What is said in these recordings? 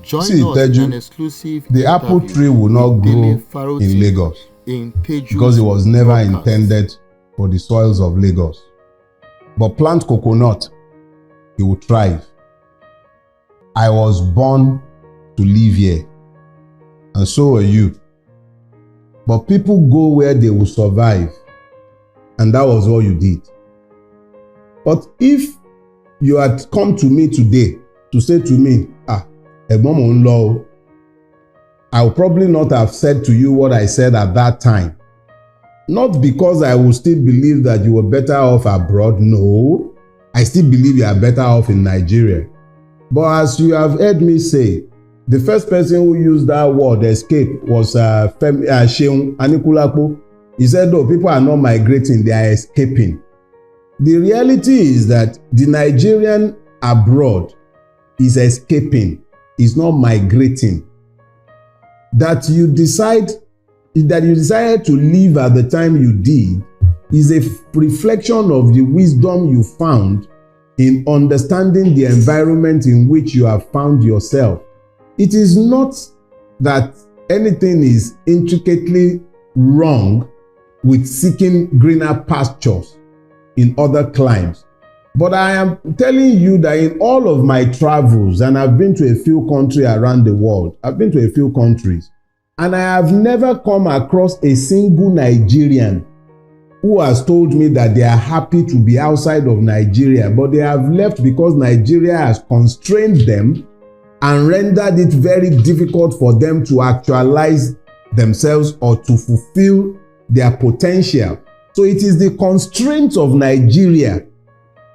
Join See, us in an exclusive the apple tree will not grow in Lagos because it was never intended for the soils of Lagos. But plant coconut, it will thrive. I was born to live here, and so are you. But people go where they will survive, and that was all you did. But if you had come to me today to say to me, Ẹ̀gbọ́n mò ń lọ o, I would probably not have said to you what I said at that time. Not because I would still believe that you were better off abroad. No, I still believe you are better off in Nigeria. But as you have heard me say, the first person who used that word escape was Seun Anikulapo. He said, "Oh, people are not migrating, they are escaping." The reality is that the Nigerian abroad is escaping, is not migrating. That you decided to leave at the time you did is a reflection of the wisdom you found in understanding the environment in which you have found yourself. It is not that anything is intricately wrong with seeking greener pastures in other climes. But I am telling you that in all of my travels, and I've been to a few countries around the world, and I have never come across a single Nigerian who has told me that they are happy to be outside of Nigeria, but they have left because Nigeria has constrained them and rendered it very difficult for them to actualize themselves or to fulfill their potential. So it is the constraints of Nigeria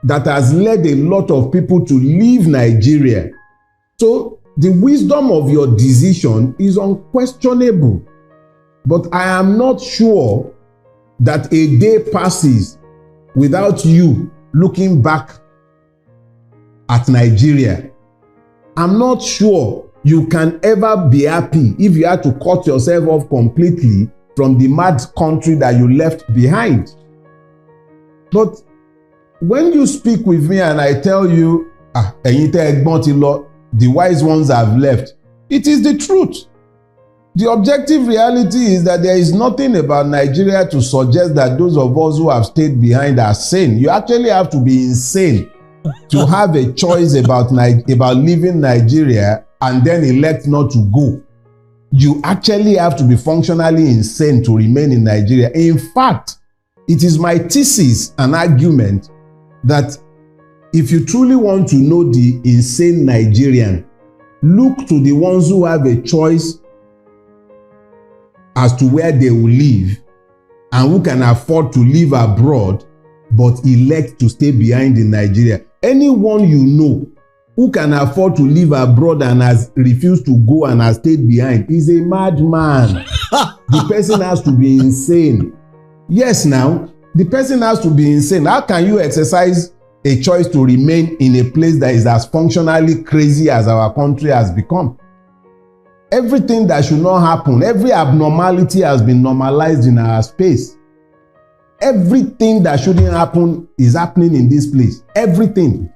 that has led a lot of people to leave Nigeria. So the wisdom of your decision is unquestionable. But I am not sure that a day passes without you looking back at Nigeria. I'm not sure you can ever be happy if you had to cut yourself off completely from the mad country that you left behind. But when you speak with me and I tell you, the wise ones have left, it is the truth. The objective reality is that there is nothing about Nigeria to suggest that those of us who have stayed behind are sane. You actually have to be insane to have a choice about leaving Nigeria and then elect not to go. You actually have to be functionally insane to remain in Nigeria. In fact, it is my thesis and argument that if you truly want to know the insane Nigerian, look to the ones who have a choice as to where they will live and who can afford to live abroad but elect to stay behind in Nigeria. Anyone you know who can afford to live abroad and has refused to go and has stayed behind is a madman. The person has to be insane. Yes, now, the person has to be insane. How can you exercise a choice to remain in a place that is as functionally crazy as our country has become? Everything that should not happen, every abnormality has been normalized in our space. Everything that shouldn't happen is happening in this place. Everything.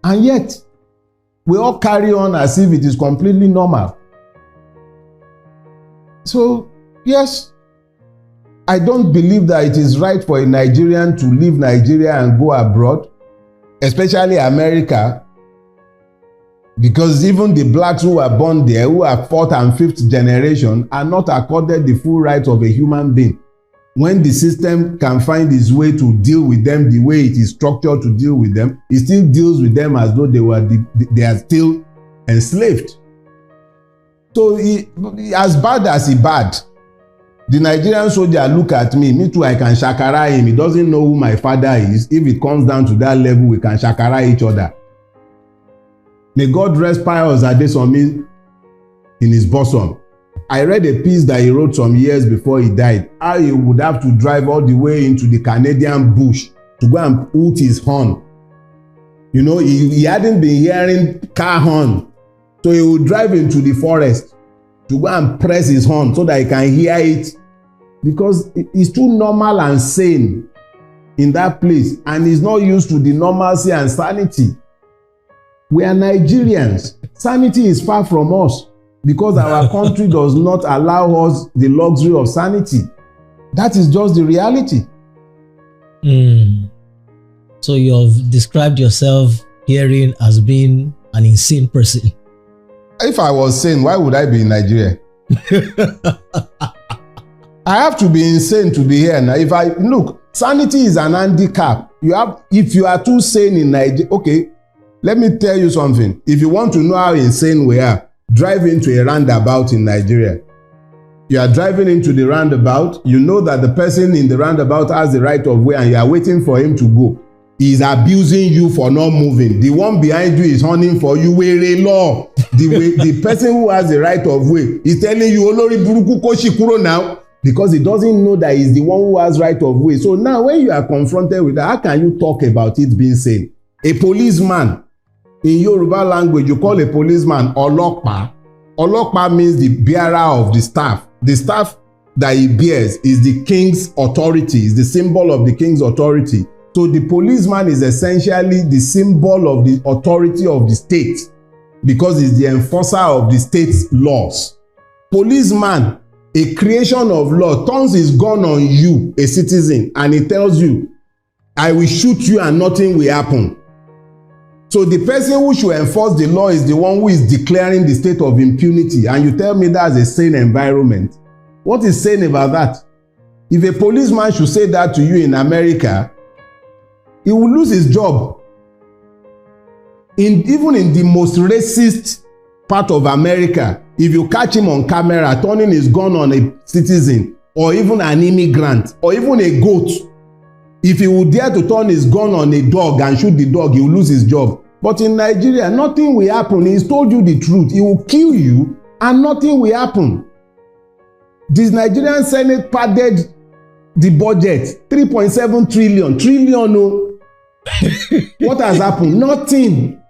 And yet, we all carry on as if it is completely normal. So, yes, I don't believe that it is right for a Nigerian to leave Nigeria and go abroad, especially America, because even the blacks who were born there, who are fourth and fifth generation, are not accorded the full rights of a human being. When the system can find its way to deal with them the way it is structured to deal with them, it still deals with them as though they are still enslaved. So as bad as he bad, the Nigerian soldier look at me too, I can shakara him. He doesn't know who my father is. If it comes down to that level, we can shakara each other. May God rest Pius Adesomi in his bosom. I read a piece that he wrote some years before he died, how he would have to drive all the way into the Canadian bush to go and hoot his horn. You know, he hadn't been hearing car horn, so he would drive into the forest to go and press his horn so that he can hear it, because it's too normal and sane in that place, and he's not used to the normalcy and sanity. We are Nigerians. Sanity is far from us because our country does not allow us the luxury of sanity. That is just the reality. So you have described yourself herein as being an insane person. If I was sane, why would I be in Nigeria? I have to be insane to be here now. Look, sanity is an handicap. If you are too sane in Nigeria, okay, let me tell you something. If you want to know how insane we are, drive into a roundabout in Nigeria. You are driving into the roundabout, you know that the person in the roundabout has the right of way and you are waiting for him to go. He is abusing you for not moving. The one behind you is hunting for you. Were law. The person who has the right of way is telling you, Olori buruku ko shikuro now, because he doesn't know that he's the one who has right of way. So now when you are confronted with that, how can you talk about it being sane? A policeman, in Yoruba language, you call a policeman Olokpa. Olokpa means the bearer of the staff. The staff that he bears is the king's authority, is the symbol of the king's authority. So the policeman is essentially the symbol of the authority of the state because he's the enforcer of the state's laws. Policeman, a creation of law, turns his gun on you, a citizen, and he tells you, I will shoot you and nothing will happen. So the person who should enforce the law is the one who is declaring the state of impunity, and you tell me that's a sane environment. What is sane about that? If a policeman should say that to you in America, he will lose his job. Even in the most racist part of America, if you catch him on camera turning his gun on a citizen or even an immigrant or even a goat, if he would dare to turn his gun on a dog and shoot the dog, he will lose his job. But in Nigeria, nothing will happen. He's told you the truth. He will kill you and nothing will happen. This Nigerian Senate padded the budget, 3.7 trillion. No. What has happened? Nothing.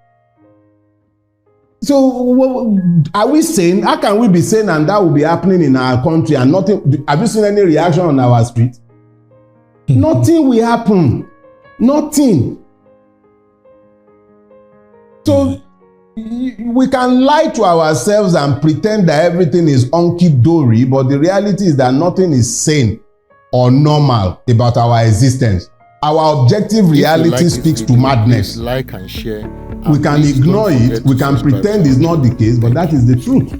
So are we sane? How can we be sane and that will be happening in our country and nothing? Have you seen any reaction on our street? Nothing will happen. Nothing. So we can lie to ourselves and pretend that everything is hunky-dory, but the reality is that nothing is sane or normal about our existence. Our objective reality speaks to madness. Like and share. We can ignore it, we can pretend it's not the case, but that is the truth.